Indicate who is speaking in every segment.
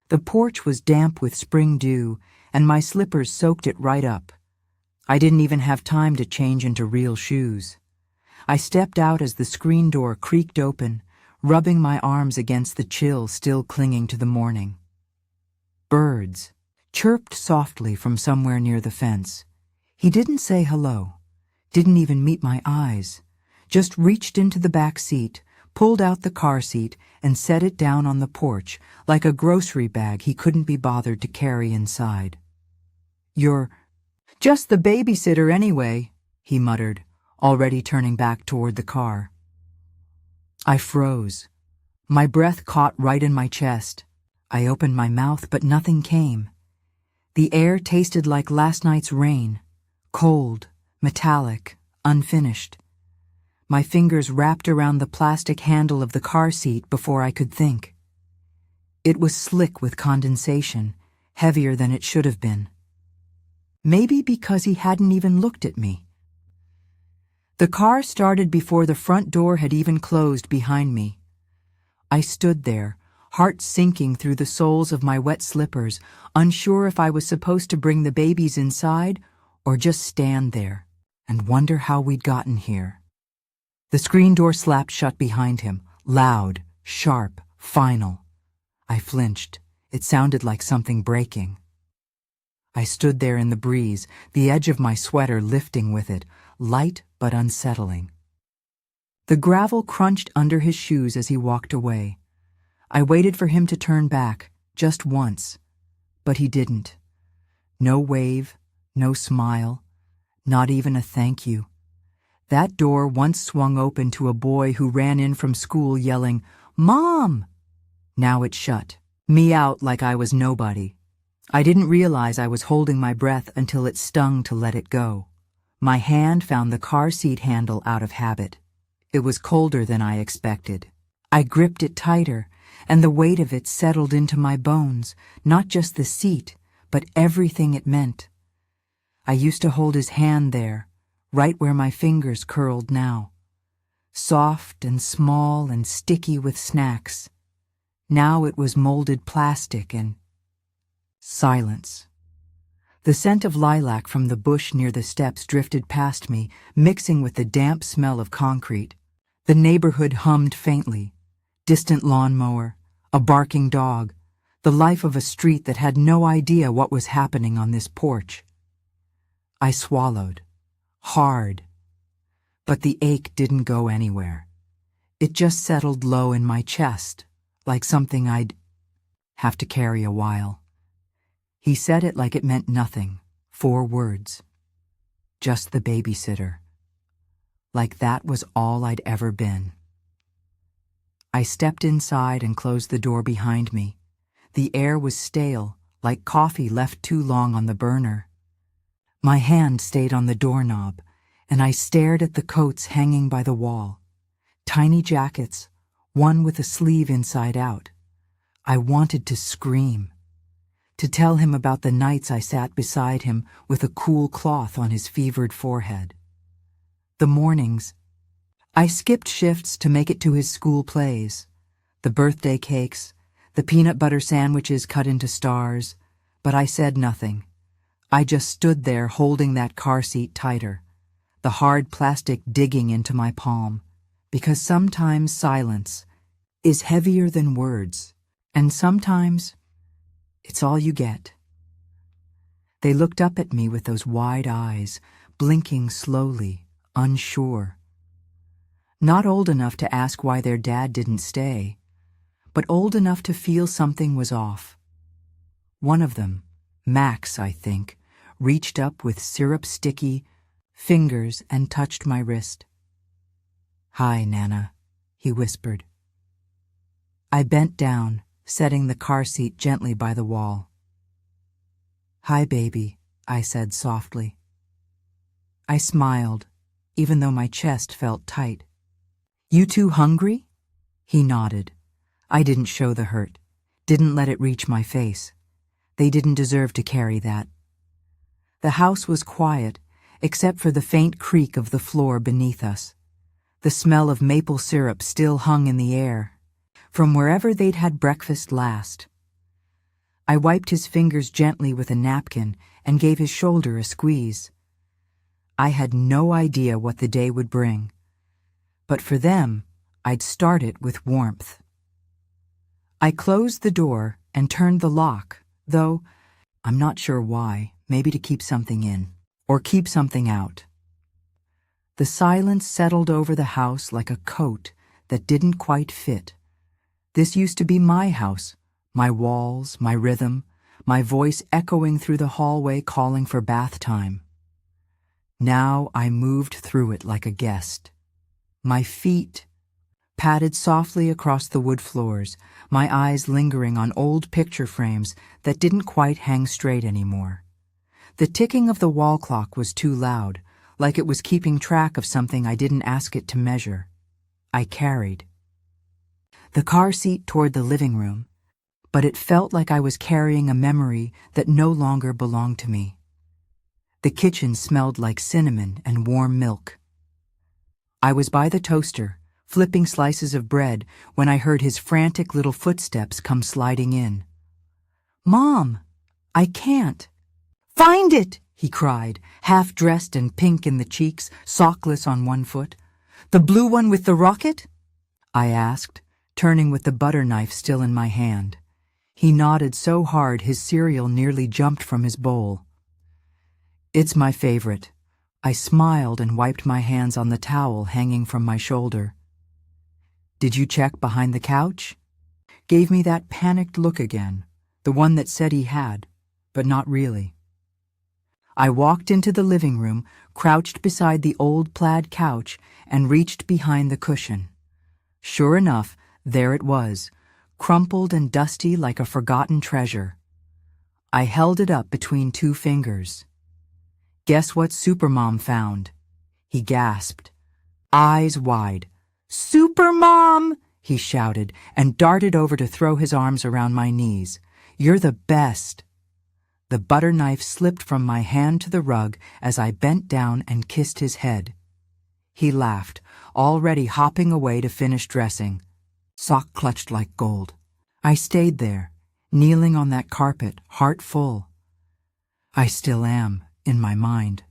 Speaker 1: The porch was damp with spring dew, and my slippers soaked it right up. I didn't even have time to change into real shoes. I stepped out as the screen door creaked open, rubbing my arms against the chill still clinging to the morning. Birds chirped softly from somewhere near the fence. He didn't say hello, didn't even meet my eyes, just reached into the back seat, pulled out the car seat, and set it down on the porch like a grocery bag he couldn't be bothered to carry inside. "You're just the babysitter anyway," he muttered, already turning back toward the car. I froze. My breath caught right in my chest. I opened my mouth, but nothing came. The air tasted like last night's rain, cold, metallic, unfinished. My fingers wrapped around the plastic handle of the car seat before I could think. It was slick with condensation, heavier than it should have been. Maybe because he hadn't even looked at me. The car started before the front door had even closed behind me. I stood there, heart sinking through the soles of my wet slippers, unsure if I was supposed to bring the babies inside or just stand there and wonder how we'd gotten here. The screen door slapped shut behind him, loud, sharp, final. I flinched. It sounded like something breaking. I stood there in the breeze, the edge of my sweater lifting with it, light but unsettling. The gravel crunched under his shoes as he walked away. I waited for him to turn back, just once, but he didn't. No wave, no smile, not even a thank you. That door once swung open to a boy who ran in from school yelling, "Mom!" Now it shut, me out like I was nobody. I didn't realize I was holding my breath until it stung to let it go. My hand found the car seat handle out of habit. It was colder than I expected. I gripped it tighter, and the weight of it settled into my bones, not just the seat, but everything it meant. I used to hold his hand there, right where my fingers curled now. Soft and small and sticky with snacks. Now it was molded plastic and silence. The scent of lilac from the bush near the steps drifted past me, mixing with the damp smell of concrete. The neighborhood hummed faintly. Distant lawnmower, a barking dog, the life of a street that had no idea what was happening on this porch. I swallowed, hard, but the ache didn't go anywhere. It just settled low in my chest, like something I'd have to carry a while. He said it like it meant nothing, 4 words. Just the babysitter. Like that was all I'd ever been. I stepped inside and closed the door behind me. The air was stale, like coffee left too long on the burner. My hand stayed on the doorknob, and I stared at the coats hanging by the wall. Tiny jackets, one with a sleeve inside out. I wanted to scream. To tell him about the nights I sat beside him with a cool cloth on his fevered forehead. The mornings. I skipped shifts to make it to his school plays. The birthday cakes, the peanut butter sandwiches cut into stars, but I said nothing. I just stood there holding that car seat tighter, the hard plastic digging into my palm, because sometimes silence is heavier than words, and sometimes it's all you get. They looked up at me with those wide eyes, blinking slowly, unsure. Not old enough to ask why their dad didn't stay, but old enough to feel something was off. One of them, Max, I think, reached up with syrup-sticky fingers and touched my wrist. "Hi, Nana," he whispered. I bent down, setting the car seat gently by the wall. "Hi, baby," I said softly. I smiled, even though my chest felt tight. "You two hungry?" He nodded. I didn't show the hurt, didn't let it reach my face. They didn't deserve to carry that. The house was quiet, except for the faint creak of the floor beneath us. The smell of maple syrup still hung in the air, from wherever they'd had breakfast last. I wiped his fingers gently with a napkin and gave his shoulder a squeeze. I had no idea what the day would bring, but for them, I'd start it with warmth. I closed the door and turned the lock, though I'm not sure why, maybe to keep something in, or keep something out. The silence settled over the house like a coat that didn't quite fit. This used to be my house, my walls, my rhythm, my voice echoing through the hallway calling for bath time. Now I moved through it like a guest. My feet padded softly across the wood floors, my eyes lingering on old picture frames that didn't quite hang straight anymore. The ticking of the wall clock was too loud, like it was keeping track of something I didn't ask it to measure. I carried the car seat toward the living room, but it felt like I was carrying a memory that no longer belonged to me. The kitchen smelled like cinnamon and warm milk. I was by the toaster, flipping slices of bread, when I heard his frantic little footsteps come sliding in. "Mom, I can't." "Find it!" he cried, half-dressed and pink in the cheeks, sockless on one foot. "The blue one with the rocket?" I asked, turning with the butter knife still in my hand. He nodded so hard his cereal nearly jumped from his bowl. "It's my favorite." I smiled and wiped my hands on the towel hanging from my shoulder. "Did you check behind the couch?" Gave me that panicked look again, the one that said he had, but not really. I walked into the living room, crouched beside the old plaid couch, and reached behind the cushion. Sure enough, there it was, crumpled and dusty like a forgotten treasure. I held it up between two fingers. "Guess what Supermom found?" He gasped, eyes wide. "Supermom!" he shouted, and darted over to throw his arms around my knees. "You're the best." The butter knife slipped from my hand to the rug as I bent down and kissed his head. He laughed, already hopping away to finish dressing. Sock clutched like gold. I stayed there, kneeling on that carpet, heart full. I still am, in my mind.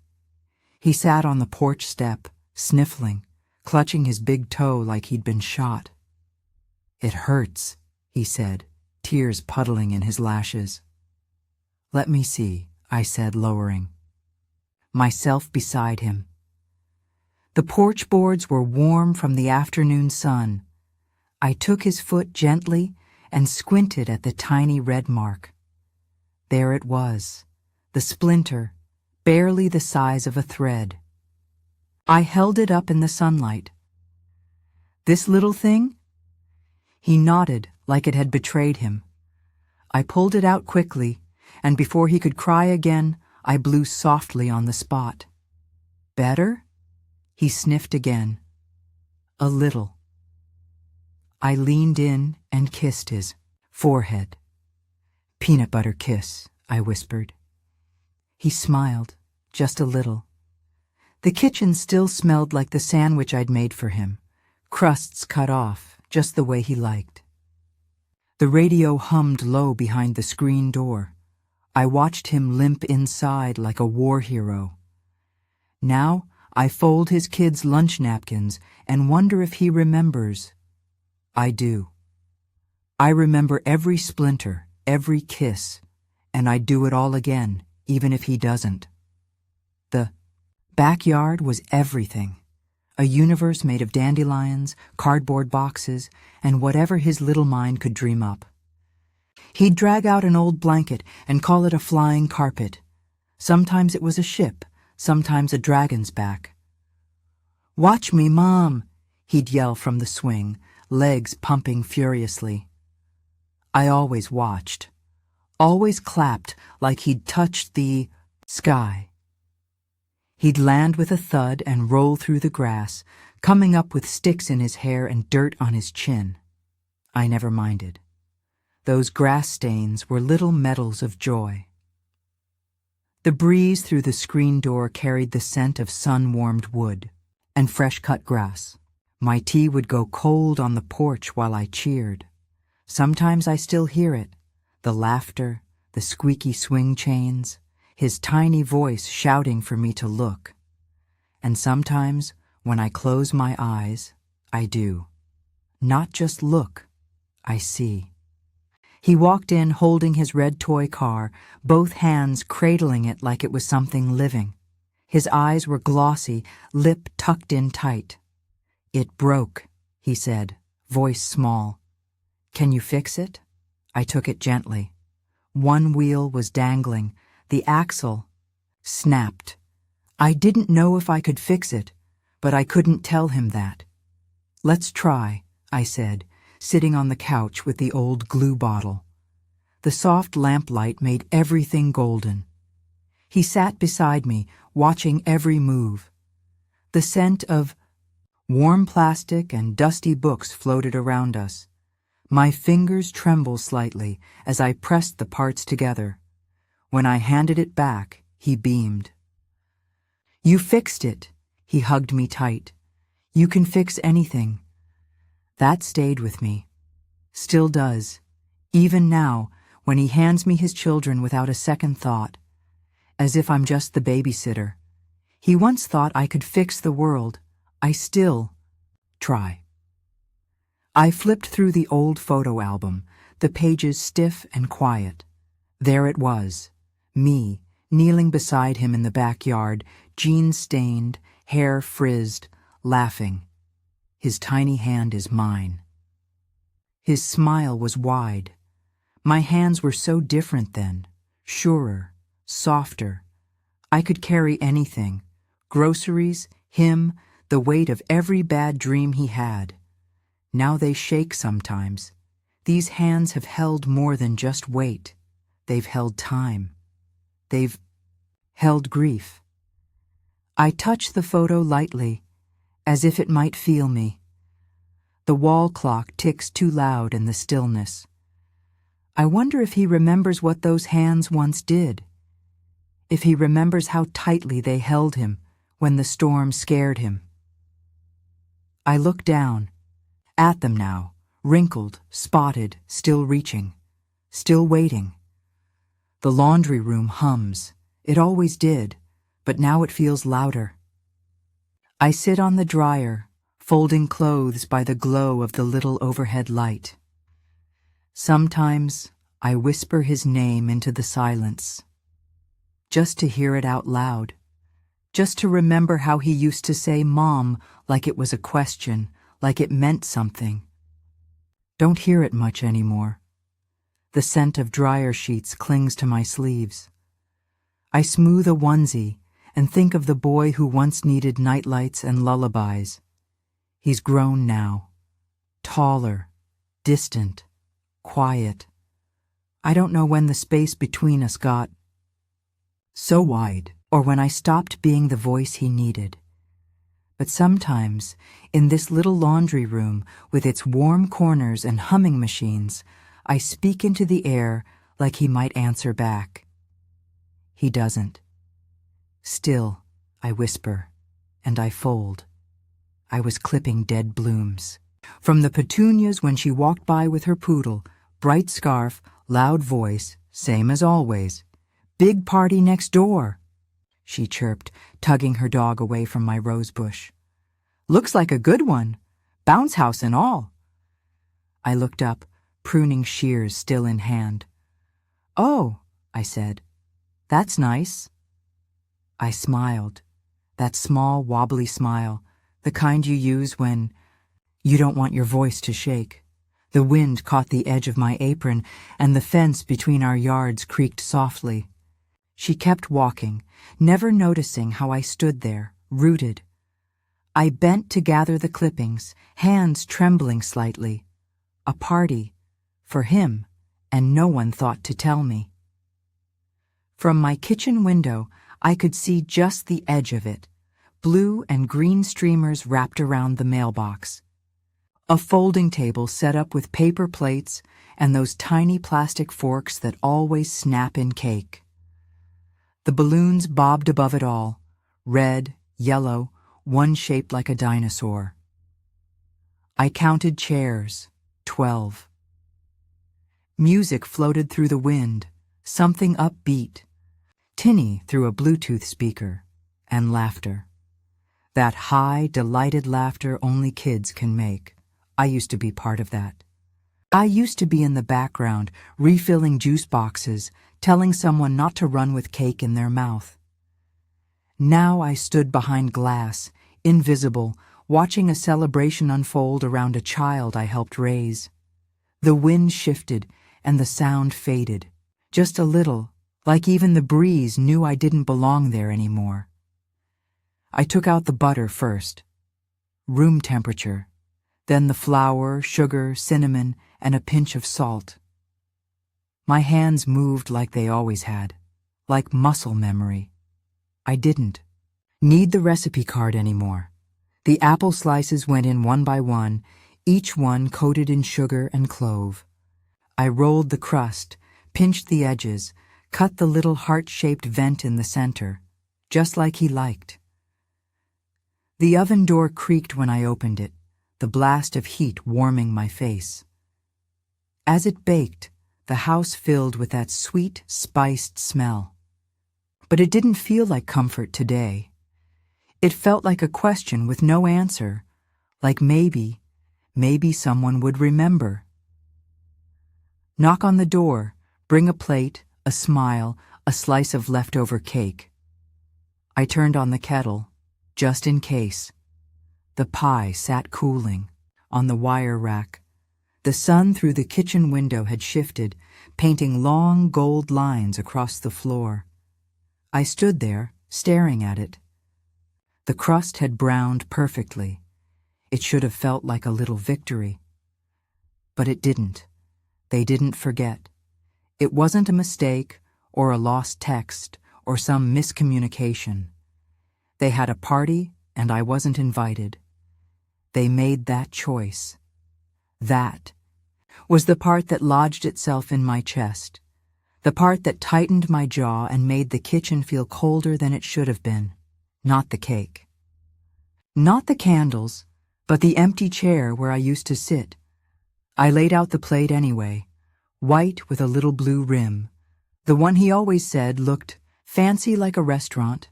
Speaker 1: He sat on the porch step, sniffling, clutching his big toe like he'd been shot. "It hurts," he said, tears puddling in his lashes. "Let me see," I said, lowering myself beside him. The porch boards were warm from the afternoon sun. I took his foot gently and squinted at the tiny red mark. There it was, the splinter, barely the size of a thread. I held it up in the sunlight. "This little thing?" He nodded like it had betrayed him. I pulled it out quickly, and before he could cry again, I blew softly on the spot. "Better?" He sniffed again. "A little." I leaned in and kissed his forehead. "Peanut butter kiss," I whispered. He smiled, just a little. The kitchen still smelled like the sandwich I'd made for him, crusts cut off, just the way he liked. The radio hummed low behind the screen door. I watched him limp inside like a war hero. Now I fold his kids' lunch napkins and wonder if he remembers. I do. I remember every splinter, every kiss, and I'd do it all again, even if he doesn't. The backyard was everything. A universe made of dandelions, cardboard boxes, and whatever his little mind could dream up. He'd drag out an old blanket and call it a flying carpet. Sometimes it was a ship, sometimes a dragon's back. "Watch me, Mom," he'd yell from the swing, legs pumping furiously. I always watched, always clapped like he'd touched the sky. He'd land with a thud and roll through the grass, coming up with sticks in his hair and dirt on his chin. I never minded. Those grass stains were little medals of joy. The breeze through the screen door carried the scent of sun-warmed wood and fresh-cut grass. My tea would go cold on the porch while I cheered. Sometimes I still hear it, the laughter, the squeaky swing chains, his tiny voice shouting for me to look. And sometimes, when I close my eyes, I do. Not just look, I see. He walked in holding his red toy car, both hands cradling it like it was something living. His eyes were glossy, lip tucked in tight. "It broke," he said, voice small. "Can you fix it?" I took it gently. One wheel was dangling. The axle snapped. I didn't know if I could fix it, but I couldn't tell him that. "Let's try," I said, sitting on the couch with the old glue bottle. The soft lamplight made everything golden. He sat beside me, watching every move. The scent of warm plastic and dusty books floated around us. My fingers trembled slightly as I pressed the parts together. When I handed it back, he beamed. "You fixed it," he hugged me tight. "You can fix anything." That stayed with me. Still does. Even now, when he hands me his children without a second thought, as if I'm just the babysitter. He once thought I could fix the world. I still try. I flipped through the old photo album, the pages stiff and quiet. There it was, me, kneeling beside him in the backyard, jeans stained, hair frizzed, laughing. His tiny hand is mine. His smile was wide. My hands were so different then, surer, softer. I could carry anything, groceries, him, the weight of every bad dream he had. Now they shake sometimes. These hands have held more than just weight. They've held time. They've held grief. I touch the photo lightly, as if it might feel me. The wall clock ticks too loud in the stillness. I wonder if he remembers what those hands once did. If he remembers how tightly they held him when the storm scared him. I look down, at them now, wrinkled, spotted, still reaching, still waiting. The laundry room hums. It always did, but now it feels louder. I sit on the dryer, folding clothes by the glow of the little overhead light. Sometimes I whisper his name into the silence, just to hear it out loud, just to remember how he used to say Mom like it was a question, like it meant something. Don't hear it much anymore. The scent of dryer sheets clings to my sleeves. I smooth a onesie and think of the boy who once needed nightlights and lullabies. He's grown now, taller, distant, quiet. I don't know when the space between us got so wide, or when I stopped being the voice he needed. But sometimes, in this little laundry room with its warm corners and humming machines, I speak into the air like he might answer back. He doesn't. Still, I whisper, and I fold. I was clipping dead blooms. From the petunias when she walked by with her poodle, bright scarf, loud voice, same as always. "Big party next door," she chirped, tugging her dog away from my rose bush. "Looks like a good one, bounce house and all." I looked up, pruning shears still in hand. "Oh," I said, "that's nice." I smiled, that small, wobbly smile, the kind you use when you don't want your voice to shake. The wind caught the edge of my apron, and the fence between our yards creaked softly. She kept walking, never noticing how I stood there, rooted. I bent to gather the clippings, hands trembling slightly. A party, for him, and no one thought to tell me. From my kitchen window, I could see just the edge of it, blue and green streamers wrapped around the mailbox. A folding table set up with paper plates and those tiny plastic forks that always snap in cake. The balloons bobbed above it all, red, yellow, one shaped like a dinosaur. I counted chairs, 12. Music floated through the wind, something upbeat, tinny through a Bluetooth speaker, and laughter. That high, delighted laughter only kids can make. I used to be part of that. I used to be in the background, refilling juice boxes, telling someone not to run with cake in their mouth. Now I stood behind glass, invisible, watching a celebration unfold around a child I helped raise. The wind shifted, and the sound faded. Just a little, like even the breeze knew I didn't belong there anymore. I took out the butter first. Room temperature. Then the flour, sugar, cinnamon, and a pinch of salt. My hands moved like they always had, like muscle memory. I didn't need the recipe card anymore. The apple slices went in one by one, each one coated in sugar and clove. I rolled the crust, pinched the edges, cut the little heart-shaped vent in the center, just like he liked. The oven door creaked when I opened it, the blast of heat warming my face. As it baked, the house filled with that sweet, spiced smell. But it didn't feel like comfort today. It felt like a question with no answer, like maybe someone would remember. Knock on the door, bring a plate, a smile, a slice of leftover cake. I turned on the kettle, just in case. The pie sat cooling on the wire rack. The sun through the kitchen window had shifted, painting long gold lines across the floor. I stood there, staring at it. The crust had browned perfectly. It should have felt like a little victory. But it didn't. They didn't forget. It wasn't a mistake, or a lost text, or some miscommunication. They had a party, and I wasn't invited. They made that choice. That was the part that lodged itself in my chest, the part that tightened my jaw and made the kitchen feel colder than it should have been. Not the cake. Not the candles, but the empty chair where I used to sit. I laid out the plate anyway, white with a little blue rim, the one he always said looked fancy like a restaurant,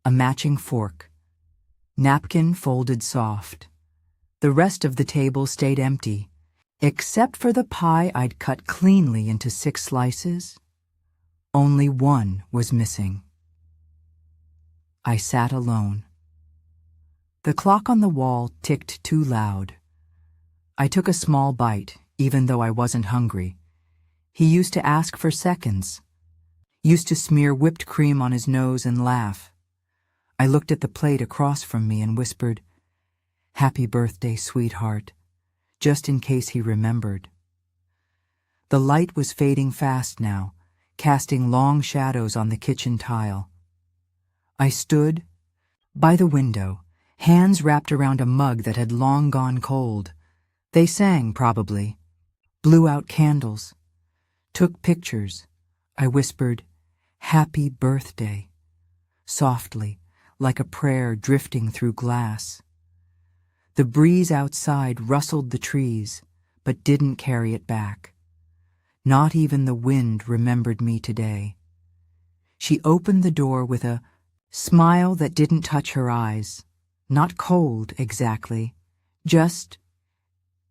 Speaker 1: a matching fork. Napkin folded soft. The rest of the table stayed empty, except for the pie I'd cut cleanly into 6 slices. Only one was missing. I sat alone. The clock on the wall ticked too loud. I took a small bite, even though I wasn't hungry. He used to ask for seconds, used to smear whipped cream on his nose and laugh. I looked at the plate across from me and whispered, "Happy birthday, sweetheart," just in case he remembered. The light was fading fast now, casting long shadows on the kitchen tile. I stood by the window, hands wrapped around a mug that had long gone cold. They sang, probably, blew out candles, took pictures. I whispered, "Happy birthday," softly, like a prayer drifting through glass. The breeze outside rustled the trees, but didn't carry it back. Not even the wind remembered me today. She opened the door with a smile that didn't touch her eyes. Not cold, exactly, just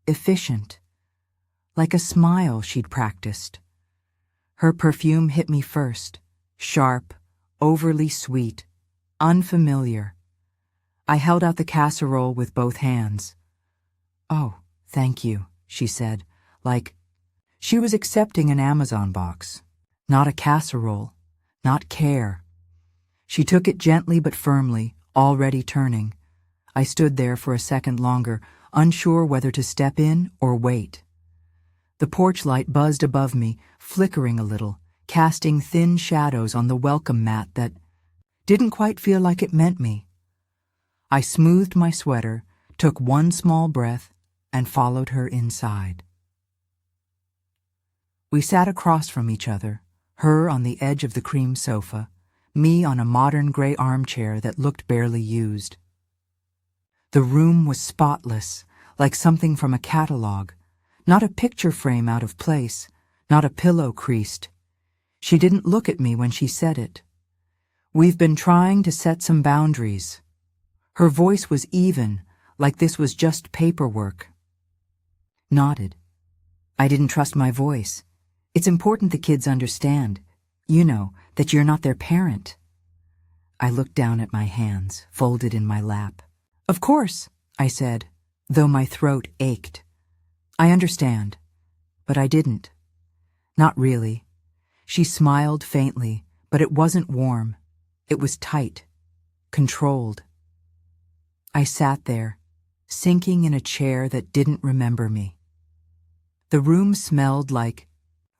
Speaker 1: efficient, like a smile she'd practiced. Her perfume hit me first, sharp, overly sweet, unfamiliar. I held out the casserole with both hands. "Oh, thank you," she said, like she was accepting an Amazon box. Not a casserole, not care. She took it gently but firmly, already turning. I stood there for a second longer, unsure whether to step in or wait. The porch light buzzed above me, flickering a little, casting thin shadows on the welcome mat that didn't quite feel like it meant me. I smoothed my sweater, took one small breath, and followed her inside. We sat across from each other, her on the edge of the cream sofa, me on a modern gray armchair that looked barely used. The room was spotless, like something from a catalog, not a picture frame out of place, not a pillow creased. She didn't look at me when she said it. We've been trying to set some boundaries. Her voice was even, like this was just paperwork. Nodded. I didn't trust my voice. It's important the kids understand, that you're not their parent. I looked down at my hands, folded in my lap. Of course, I said, though my throat ached. I understand. But I didn't. Not really. She smiled faintly, but it wasn't warm. It was tight, controlled. I sat there, sinking in a chair that didn't remember me. The room smelled like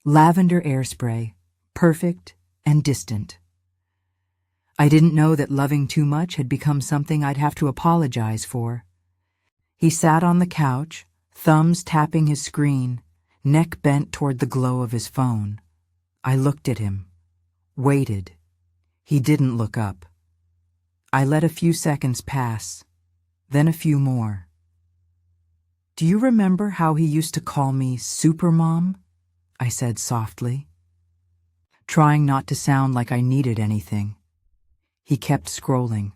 Speaker 1: lavender airspray, perfect and distant. I didn't know that loving too much had become something I'd have to apologize for. He sat on the couch, thumbs tapping his screen, neck bent toward the glow of his phone. I looked at him, waited. He didn't look up. I let a few seconds pass, then a few more. Do you remember how he used to call me Supermom? I said softly, trying not to sound like I needed anything. He kept scrolling.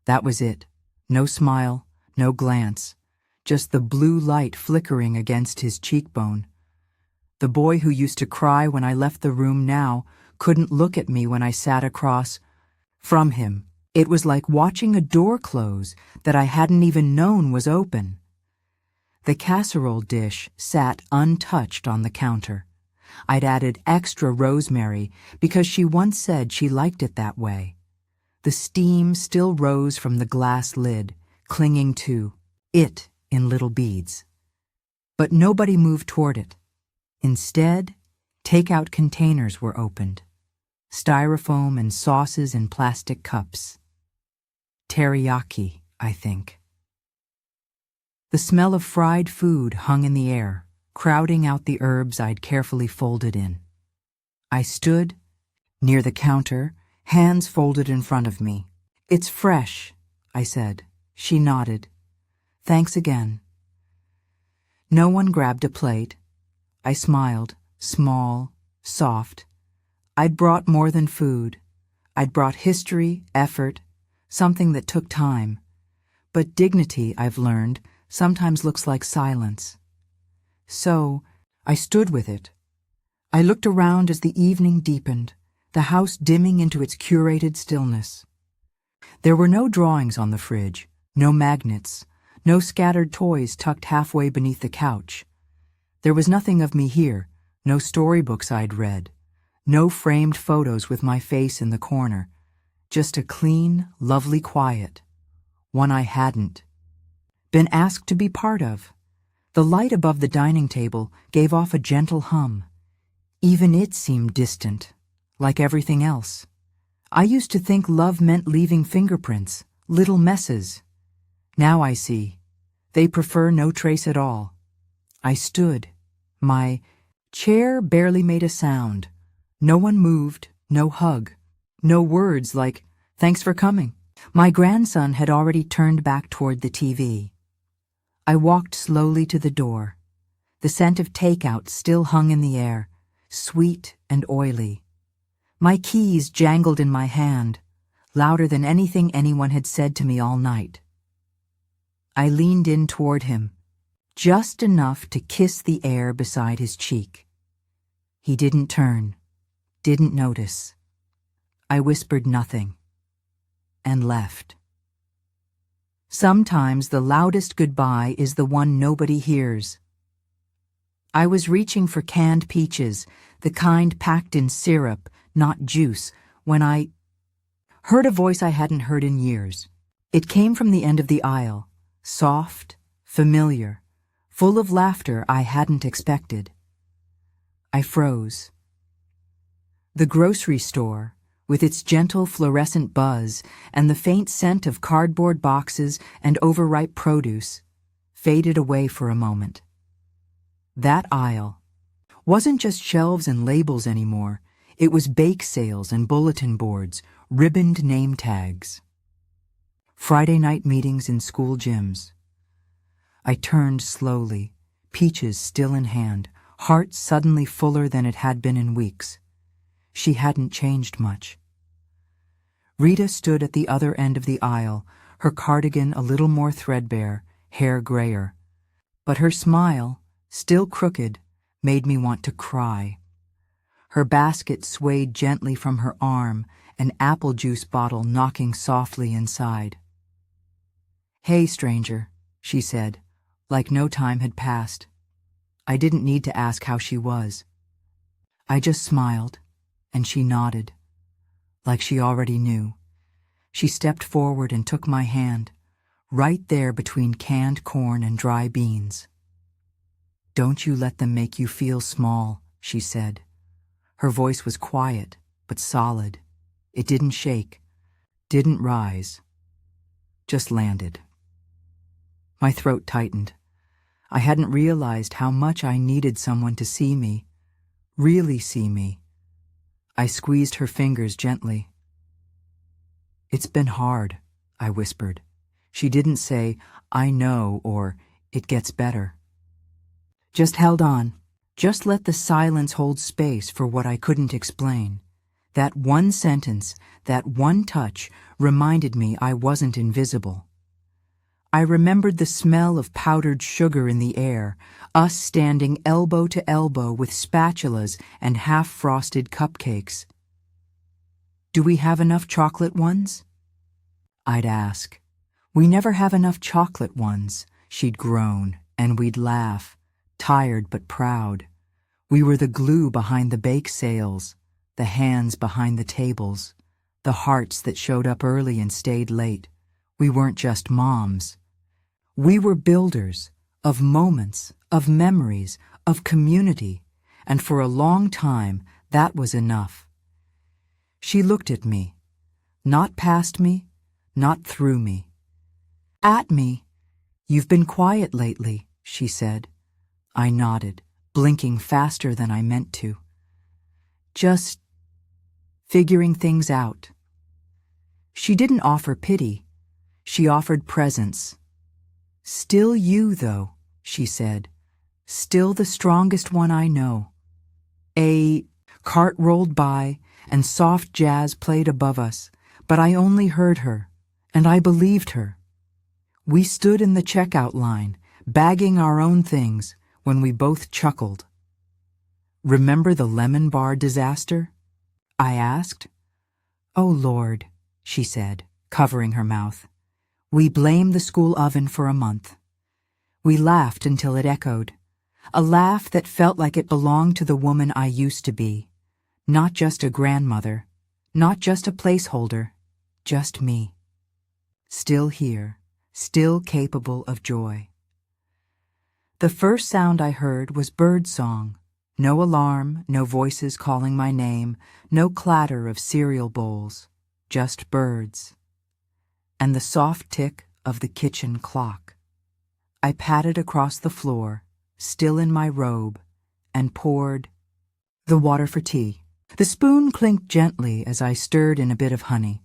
Speaker 1: That was it. No smile, no glance, just the blue light flickering against his cheekbone. The boy who used to cry when I left the room now couldn't look at me when I sat across from him. It was like watching a door close that I hadn't even known was open. The casserole dish sat untouched on the counter. I'd added extra rosemary because she once said she liked it that way. The steam still rose from the glass lid, clinging to it in little beads. But nobody moved toward it. Instead, takeout containers were opened. Styrofoam and sauces in plastic cups. Teriyaki, I think. The smell of fried food hung in the air, crowding out the herbs I'd carefully folded in. I stood near the counter, hands folded in front of me. It's fresh, I said. She nodded. Thanks again. No one grabbed a plate. I smiled, small, soft. I'd brought more than food. I'd brought history, effort, something that took time. But dignity, I've learned, sometimes looks like silence. So, I stood with it. I looked around as the evening deepened, the house dimming into its curated stillness. There were no drawings on the fridge, no magnets, no scattered toys tucked halfway beneath the couch. There was nothing of me here, no storybooks I'd read, no framed photos with my face in the corner, just a clean, lovely quiet, one I hadn't been asked to be part of. The light above the dining table gave off a gentle hum. Even it seemed distant, like everything else. I used to think love meant leaving fingerprints, little messes. Now I see. They prefer no trace at all. I stood. My chair barely made a sound. No one moved, no hug, no words like, "Thanks for coming." My grandson had already turned back toward the TV. I walked slowly to the door. The scent of takeout still hung in the air, sweet and oily. My keys jangled in my hand, louder than anything anyone had said to me all night. I leaned in toward him, just enough to kiss the air beside his cheek. He didn't turn, didn't notice. I whispered nothing, and left. Sometimes the loudest goodbye is the one nobody hears. I was reaching for canned peaches, the kind packed in syrup, not juice, when I heard a voice I hadn't heard in years. It came from the end of the aisle, soft, familiar, full of laughter I hadn't expected. I froze. The grocery store, with its gentle fluorescent buzz and the faint scent of cardboard boxes and overripe produce, faded away for a moment. That aisle wasn't just shelves and labels anymore. It was bake sales and bulletin boards, ribboned name tags. Friday night meetings in school gyms. I turned slowly, peaches still in hand, heart suddenly fuller than it had been in weeks. She hadn't changed much. Rita stood at the other end of the aisle, her cardigan a little more threadbare, hair grayer. But her smile, still crooked, made me want to cry. Her basket swayed gently from her arm, an apple juice bottle knocking softly inside. "Hey, stranger," she said, like no time had passed. I didn't need to ask how she was. I just smiled, and she nodded, like she already knew. She stepped forward and took my hand, right there between canned corn and dry beans. "Don't you let them make you feel small," she said. Her voice was quiet, but solid. It didn't shake, didn't rise, just landed. My throat tightened. I hadn't realized how much I needed someone to see me, really see me. I squeezed her fingers gently. "It's been hard," I whispered. She didn't say, "I know," or "it gets better." Just held on. Just let the silence hold space for what I couldn't explain. That one sentence, that one touch, reminded me I wasn't invisible. I remembered the smell of powdered sugar in the air, us standing elbow to elbow with spatulas and half-frosted cupcakes. "Do we have enough chocolate ones?" I'd ask. "We never have enough chocolate ones," she'd groan, and we'd laugh, tired but proud. We were the glue behind the bake sales, the hands behind the tables, the hearts that showed up early and stayed late. We weren't just moms. We were builders of moments, of memories, of community, and for a long time that was enough. She looked at me, not past me, not through me. At me. "You've been quiet lately," she said. I nodded, blinking faster than I meant to. "Just figuring things out." She didn't offer pity. She offered presence. "Still you, though," she said. "Still the strongest one I know." A cart rolled by, and soft jazz played above us, but I only heard her, and I believed her. We stood in the checkout line, bagging our own things, when we both chuckled. "Remember the lemon bar disaster?" I asked. "Oh, Lord," she said, covering her mouth. "We blamed the school oven for a month." We laughed until it echoed, a laugh that felt like it belonged to the woman I used to be. Not just a grandmother, not just a placeholder, just me. Still here, still capable of joy. The first sound I heard was bird song. No alarm, no voices calling my name, no clatter of cereal bowls, just birds. And the soft tick of the kitchen clock. I patted across the floor, still in my robe, and poured the water for tea. The spoon clinked gently as I stirred in a bit of honey.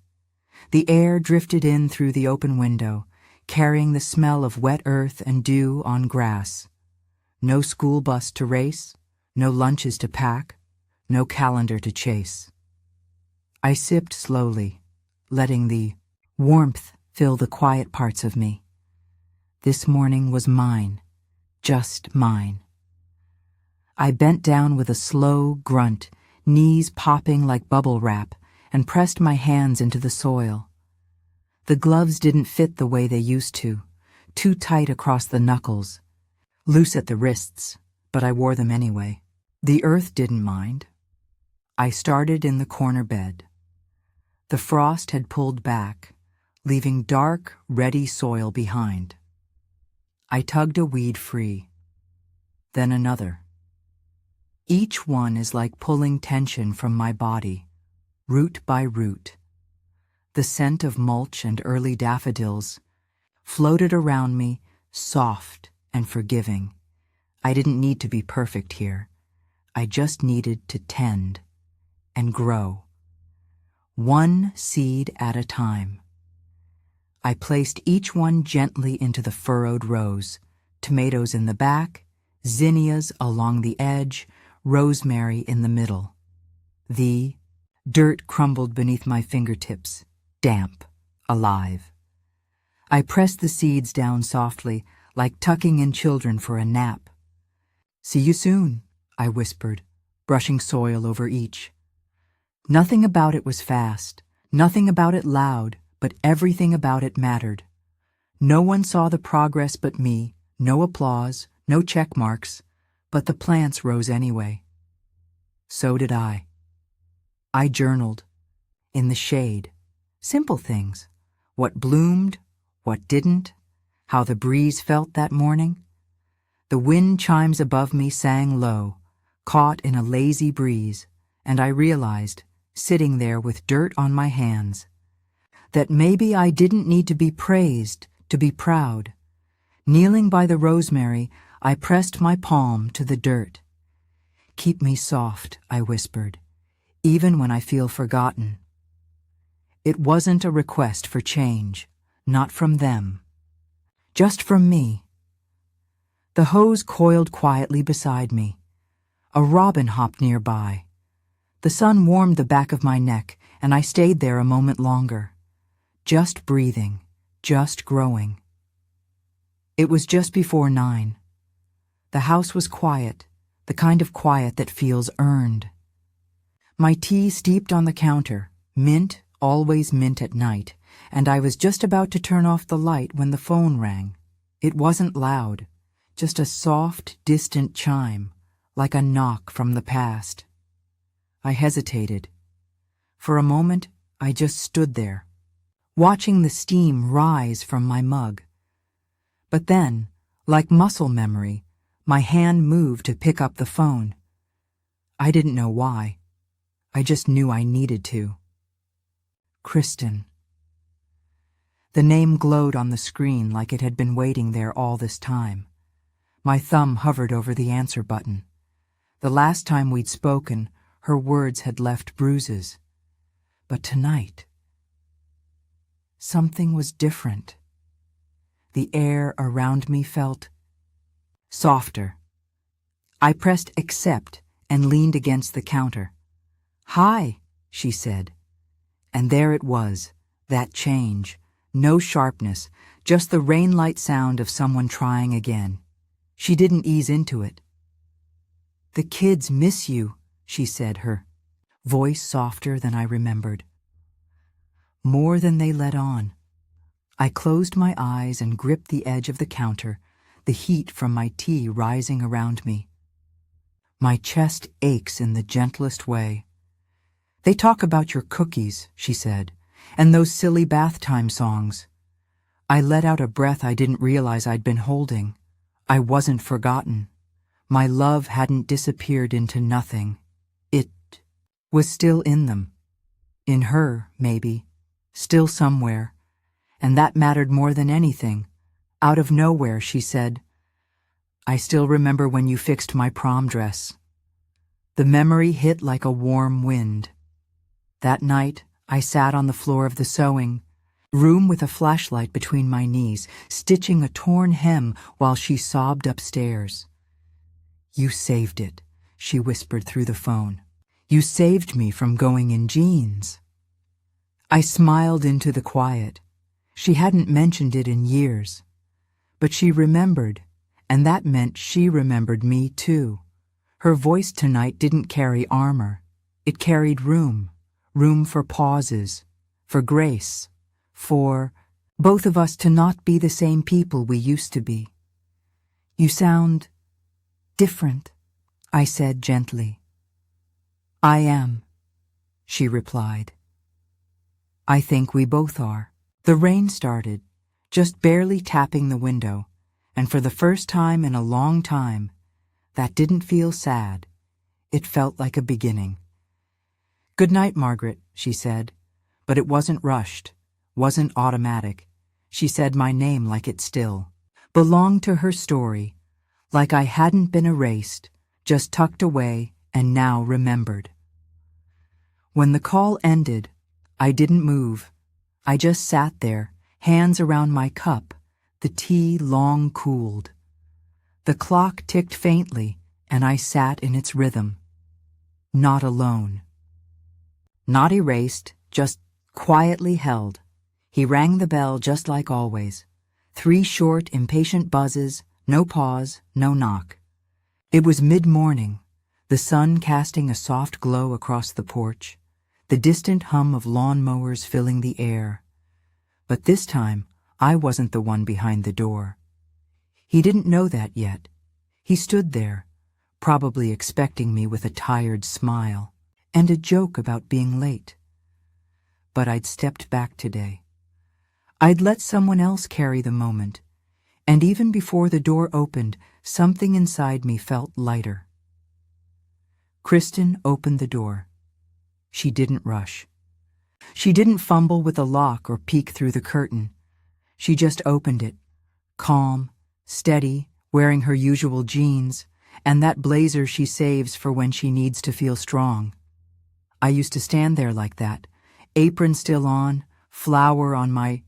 Speaker 1: The air drifted in through the open window, carrying the smell of wet earth and dew on grass. No school bus to race, no lunches to pack, no calendar to chase. I sipped slowly, letting the warmth fill the quiet parts of me. This morning was mine, just mine. I bent down with a slow grunt, knees popping like bubble wrap, and pressed my hands into the soil. The gloves didn't fit the way they used to, too tight across the knuckles, loose at the wrists, but I wore them anyway. The earth didn't mind. I started in the corner bed. The frost had pulled back, leaving dark, ready soil behind. I tugged a weed free, then another. Each one is like pulling tension from my body, root by root. The scent of mulch and early daffodils floated around me, soft and forgiving. I didn't need to be perfect here. I just needed to tend and grow, one seed at a time. I placed each one gently into the furrowed rows, tomatoes in the back, zinnias along the edge, rosemary in the middle. The dirt crumbled beneath my fingertips, damp, alive. I pressed the seeds down softly, like tucking in children for a nap. "See you soon," I whispered, brushing soil over each. Nothing about it was fast, nothing about it loud, but everything about it mattered. No one saw the progress but me, no applause, no check marks, but the plants rose anyway. So did I. I journaled, in the shade, simple things, what bloomed, what didn't, how the breeze felt that morning. The wind chimes above me sang low, caught in a lazy breeze, and I realized, sitting there with dirt on my hands, that maybe I didn't need to be praised to be proud. Kneeling by the rosemary, I pressed my palm to the dirt. "Keep me soft," I whispered, "even when I feel forgotten." It wasn't a request for change, not from them, just from me. The hose coiled quietly beside me. A robin hopped nearby. The sun warmed the back of my neck, and I stayed there a moment longer, just breathing, just growing. It was just before 9. The house was quiet, the kind of quiet that feels earned. My tea steeped on the counter, mint, always mint at night, and I was just about to turn off the light when the phone rang. It wasn't loud, just a soft, distant chime, like a knock from the past. I hesitated. For a moment, I just stood there, watching the steam rise from my mug. But then, like muscle memory, my hand moved to pick up the phone. I didn't know why. I just knew I needed to. Kristen. The name glowed on the screen like it had been waiting there all this time. My thumb hovered over the answer button. The last time we'd spoken, her words had left bruises. But tonight, something was different. The air around me felt softer. I pressed accept and leaned against the counter. "Hi," she said. And there it was, that change. No sharpness, just the rain-light sound of someone trying again. She didn't ease into it. "The kids miss you," she said, her voice softer than I remembered. More than they let on. I closed my eyes and gripped the edge of the counter, the heat from my tea rising around me. My chest aches in the gentlest way. "They talk about your cookies," she said, "and those silly bath time songs." I let out a breath I didn't realize I'd been holding. I wasn't forgotten. My love hadn't disappeared into nothing. It was still in them. In her, maybe. Still somewhere. And that mattered more than anything. Out of nowhere, she said, "I still remember when you fixed my prom dress." The memory hit like a warm wind. That night, I sat on the floor of the sewing room with a flashlight between my knees, stitching a torn hem while she sobbed upstairs. "You saved it," she whispered through the phone. "You saved me from going in jeans." I smiled into the quiet. She hadn't mentioned it in years. But she remembered, and that meant she remembered me too. Her voice tonight didn't carry armor. It carried room for pauses, for grace, for both of us to not be the same people we used to be. "You sound different," I said gently. "I am," she replied. "I think we both are." The rain started, just barely tapping the window, and for the first time in a long time, that didn't feel sad. It felt like a beginning. "Good night, Margaret," she said, but it wasn't rushed, wasn't automatic. She said my name like it still belonged to her story, like I hadn't been erased, just tucked away and now remembered. When the call ended, I didn't move. I just sat there, hands around my cup, the tea long cooled. The clock ticked faintly, and I sat in its rhythm. Not alone. Not erased, just quietly held. He rang the bell just like always. 3 short, impatient buzzes, no pause, no knock. It was mid-morning, the sun casting a soft glow across the porch, the distant hum of lawn-mowers filling the air. But this time, I wasn't the one behind the door. He didn't know that yet. He stood there, probably expecting me with a tired smile and a joke about being late. But I'd stepped back today. I'd let someone else carry the moment, and even before the door opened, something inside me felt lighter. Kristen opened the door. She didn't rush. She didn't fumble with the lock or peek through the curtain. She just opened it, calm, steady, wearing her usual jeans, and that blazer she saves for when she needs to feel strong. I used to stand there like that, apron still on, flour on my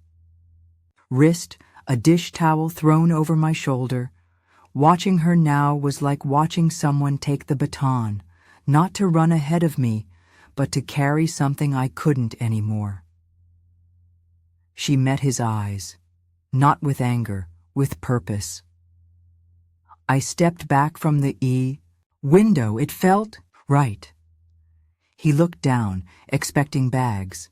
Speaker 1: wrist, a dish towel thrown over my shoulder. Watching her now was like watching someone take the baton, not to run ahead of me, but to carry something I couldn't anymore. She met his eyes, not with anger, with purpose. I stepped back from the window. It felt right. He looked down, expecting bags.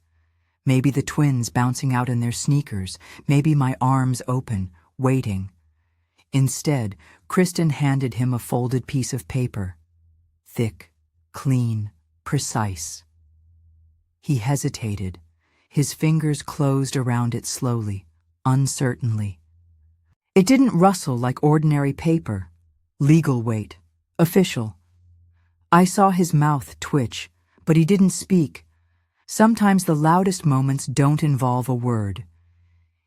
Speaker 1: Maybe the twins bouncing out in their sneakers, maybe my arms open, waiting. Instead, Kristen handed him a folded piece of paper. Thick, clean, precise. He hesitated. His fingers closed around it slowly, uncertainly. It didn't rustle like ordinary paper. Legal weight. Official. I saw his mouth twitch, but he didn't speak. Sometimes the loudest moments don't involve a word.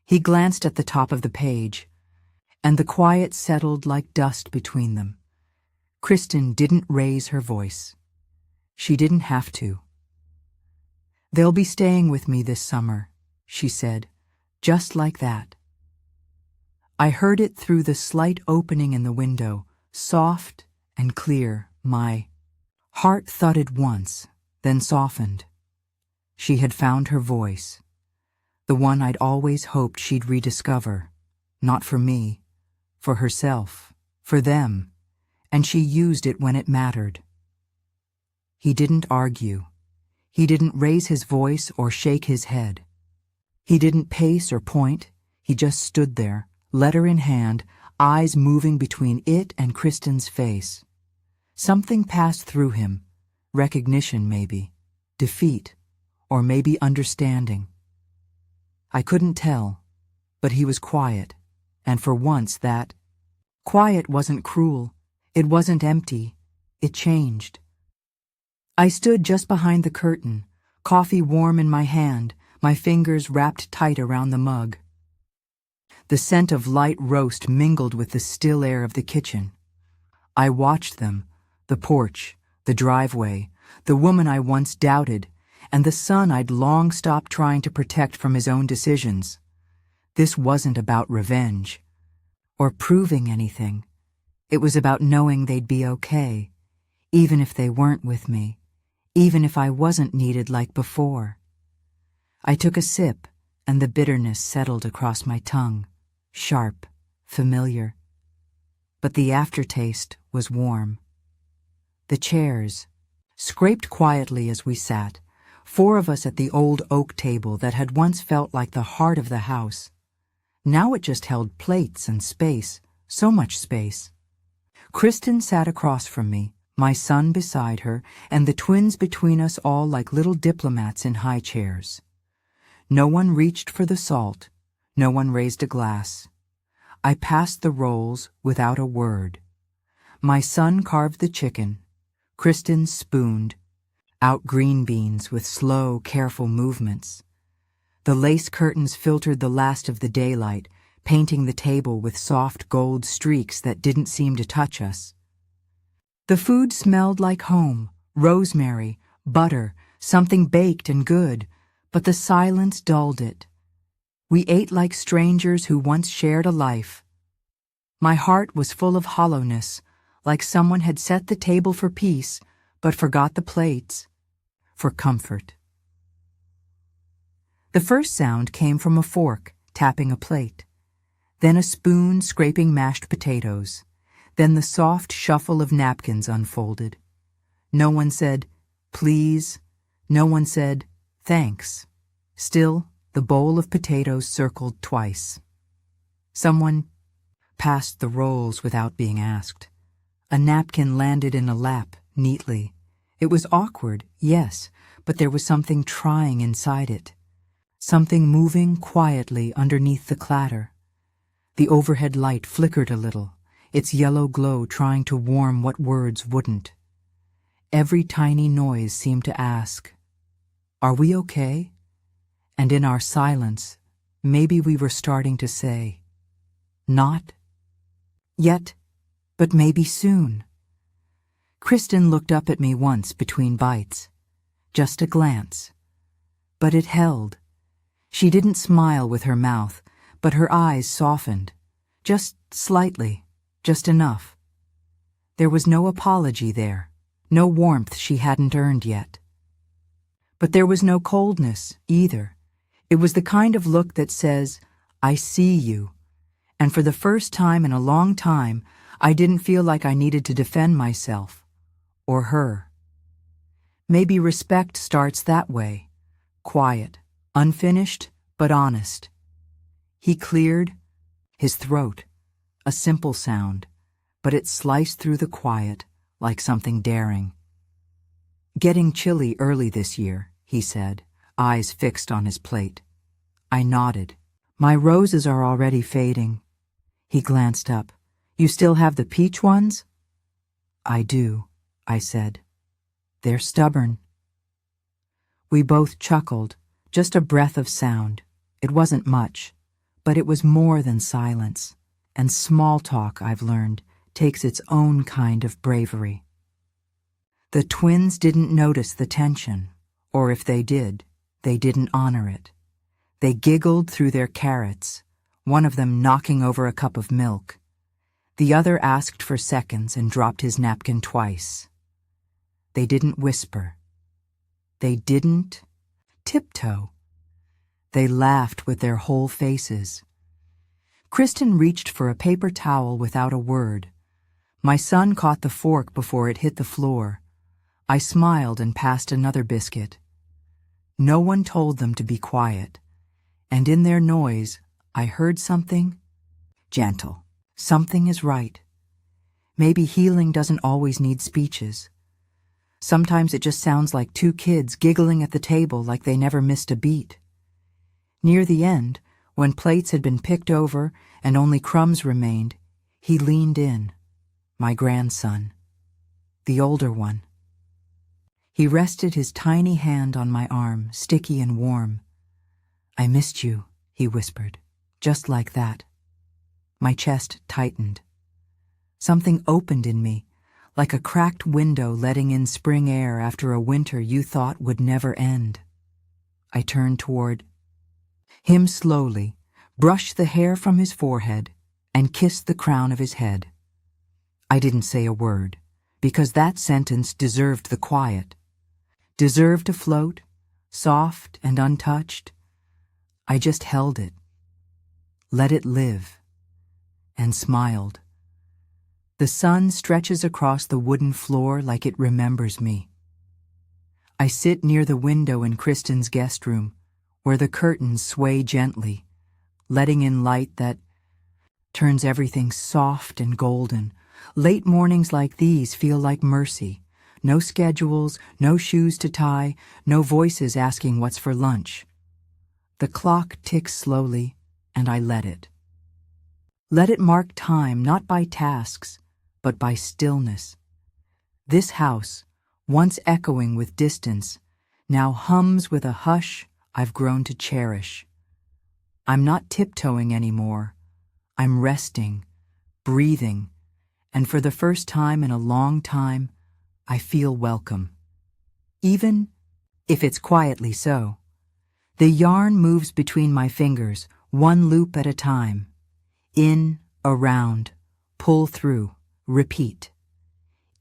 Speaker 1: He glanced at the top of the page, and the quiet settled like dust between them. Kristen didn't raise her voice. She didn't have to. "They'll be staying with me this summer," she said, just like that. I heard it through the slight opening in the window, soft and clear. My heart thudded once, then softened. She had found her voice, the one I'd always hoped she'd rediscover, not for me, for herself, for them, and she used it when it mattered. He didn't argue. He didn't raise his voice or shake his head. He didn't pace or point. He just stood there, letter in hand, eyes moving between it and Kristen's face. Something passed through him, recognition maybe, defeat, or maybe understanding. I couldn't tell, but he was quiet, and for once that quiet wasn't cruel, it wasn't empty, it changed. I stood just behind the curtain, coffee warm in my hand, my fingers wrapped tight around the mug. The scent of light roast mingled with the still air of the kitchen. I watched them, the porch, the driveway, the woman I once doubted, and the son I'd long stopped trying to protect from his own decisions. This wasn't about revenge, or proving anything. It was about knowing they'd be okay, even if they weren't with me, even if I wasn't needed like before. I took a sip, and the bitterness settled across my tongue, sharp, familiar. But the aftertaste was warm. The chairs scraped quietly as we sat, 4 of us at the old oak table that had once felt like the heart of the house. Now it just held plates and space, so much space. Kristen sat across from me, my son beside her, and the twins between us all like little diplomats in high chairs. No one reached for the salt, no one raised a glass. I passed the rolls without a word. My son carved the chicken. Kristen spooned out green beans with slow, careful movements. The lace curtains filtered the last of the daylight, painting the table with soft gold streaks that didn't seem to touch us. The food smelled like home, rosemary, butter, something baked and good, but the silence dulled it. We ate like strangers who once shared a life. My heart was full of hollowness, like someone had set the table for peace, but forgot the plates for comfort. The first sound came from a fork tapping a plate, then a spoon scraping mashed potatoes, then the soft shuffle of napkins unfolded. No one said, "Please." No one said, "Thanks." Still, the bowl of potatoes circled twice. Someone passed the rolls without being asked. A napkin landed in a lap, neatly. It was awkward, yes, but there was something trying inside it. Something moving quietly underneath the clatter. The overhead light flickered a little, its yellow glow trying to warm what words wouldn't. Every tiny noise seemed to ask, "Are we okay?" And in our silence, maybe we were starting to say, "Not yet, but maybe soon." Kristen looked up at me once between bites. Just a glance. But it held. She didn't smile with her mouth, but her eyes softened. Just slightly, just enough. There was no apology there, no warmth she hadn't earned yet. But there was no coldness, either. It was the kind of look that says, "I see you." And for the first time in a long time, I didn't feel like I needed to defend myself. Or her. Maybe respect starts that way. Quiet, unfinished, but honest. He cleared his throat. A simple sound, but it sliced through the quiet like something daring. "Getting chilly early this year," he said, eyes fixed on his plate. I nodded. "My roses are already fading." He glanced up. "You still have the peach ones?" "I do," I said. "They're stubborn." We both chuckled, just a breath of sound. It wasn't much, but it was more than silence. And small talk, I've learned, takes its own kind of bravery. The twins didn't notice the tension, or if they did, they didn't honor it. They giggled through their carrots, one of them knocking over a cup of milk. The other asked for seconds and dropped his napkin twice. They didn't whisper. They didn't tiptoe. They laughed with their whole faces. Kristen reached for a paper towel without a word. My son caught the fork before it hit the floor. I smiled and passed another biscuit. No one told them to be quiet, and in their noise, I heard something gentle. Something is right. Maybe healing doesn't always need speeches. Sometimes it just sounds like two kids giggling at the table like they never missed a beat. Near the end, when plates had been picked over and only crumbs remained, he leaned in, my grandson, the older one. He rested his tiny hand on my arm, sticky and warm. "I missed you," he whispered, just like that. My chest tightened. Something opened in me, like a cracked window letting in spring air after a winter you thought would never end. I turned toward him slowly, brushed the hair from his forehead, and kissed the crown of his head. I didn't say a word, because that sentence deserved the quiet, deserved to float, soft and untouched. I just held it, let it live, and smiled. The sun stretches across the wooden floor like it remembers me. I sit near the window in Kristen's guest room, where the curtains sway gently, letting in light that turns everything soft and golden. Late mornings like these feel like mercy. No schedules, no shoes to tie, no voices asking what's for lunch. The clock ticks slowly, and I let it. Let it mark time not by tasks, but by stillness. This house, once echoing with distance, now hums with a hush I've grown to cherish. I'm not tiptoeing anymore. I'm resting, breathing, and for the first time in a long time, I feel welcome. Even if it's quietly so. The yarn moves between my fingers, one loop at a time. In, around, pull through, repeat.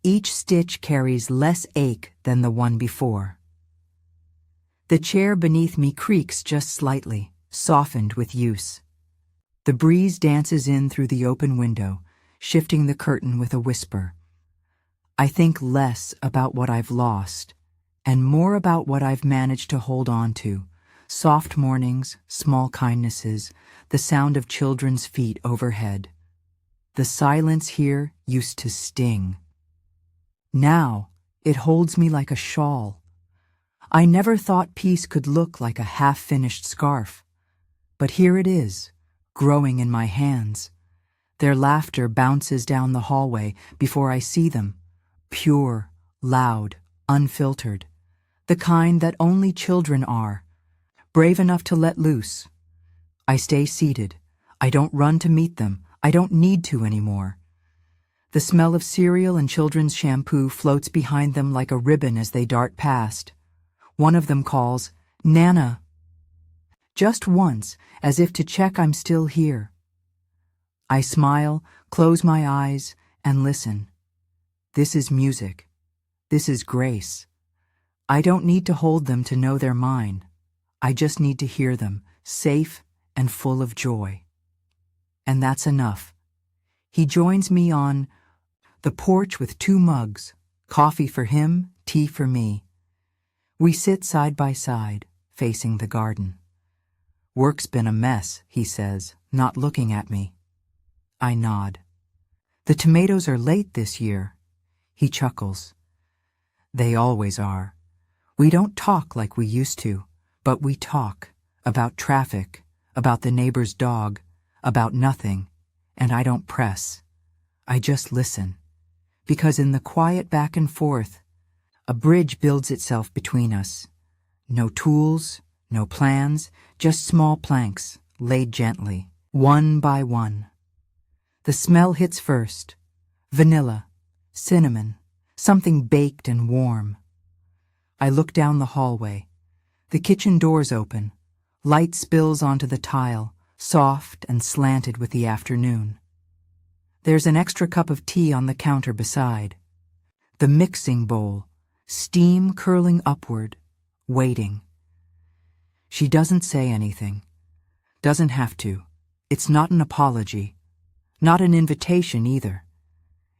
Speaker 1: Each stitch carries less ache than the one before. The chair beneath me creaks just slightly, softened with use. The breeze dances in through the open window, shifting the curtain with a whisper. I think less about what I've lost, and more about what I've managed to hold on to. Soft mornings, small kindnesses, the sound of children's feet overhead. The silence here used to sting. Now, it holds me like a shawl. I never thought peace could look like a half-finished scarf. But here it is, growing in my hands. Their laughter bounces down the hallway before I see them. Pure, loud, unfiltered. The kind that only children are. Brave enough to let loose. I stay seated. I don't run to meet them. I don't need to anymore. The smell of cereal and children's shampoo floats behind them like a ribbon as they dart past. One of them calls, "Nana." Just once, as if to check I'm still here. I smile, close my eyes, and listen. This is music. This is grace. I don't need to hold them to know they're mine. I just need to hear them, safe and full of joy. And that's enough. He joins me on the porch with 2 mugs, coffee for him, tea for me. We sit side by side, facing the garden. "Work's been a mess," he says, not looking at me. I nod. "The tomatoes are late this year." He chuckles. "They always are. We don't talk like we used to, but we talk about traffic, about the neighbor's dog, about nothing, and I don't press. I just listen, because in the quiet back and forth, a bridge builds itself between us. No tools, no plans, just small planks, laid gently, one by one. The smell hits first. Vanilla, cinnamon, something baked and warm. I look down the hallway. The kitchen door's open. Light spills onto the tile, soft and slanted with the afternoon. There's an extra cup of tea on the counter beside. The mixing bowl, steam curling upward, waiting. She doesn't say anything. Doesn't have to. It's not an apology. Not an invitation either.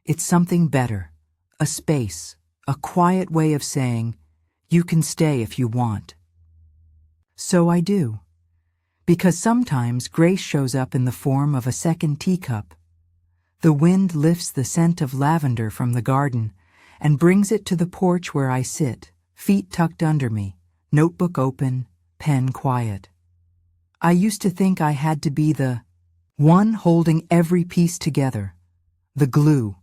Speaker 1: It's something better. A space. A quiet way of saying, you can stay if you want. So I do. Because sometimes grace shows up in the form of a second teacup. The wind lifts the scent of lavender from the garden and brings it to the porch where I sit, feet tucked under me, notebook open, pen quiet. I used to think I had to be the one holding every piece together, the glue.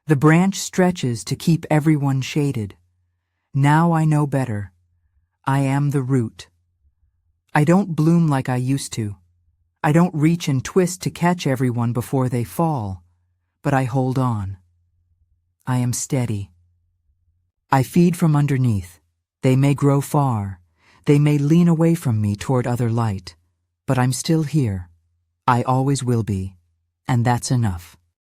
Speaker 1: The branch stretches to keep everyone shaded. Now I know better. I am the root. I don't bloom like I used to. I don't reach and twist to catch everyone before they fall, but I hold on. I am steady. I feed from underneath. They may grow far. They may lean away from me toward other light, but I'm still here. I always will be, and that's enough.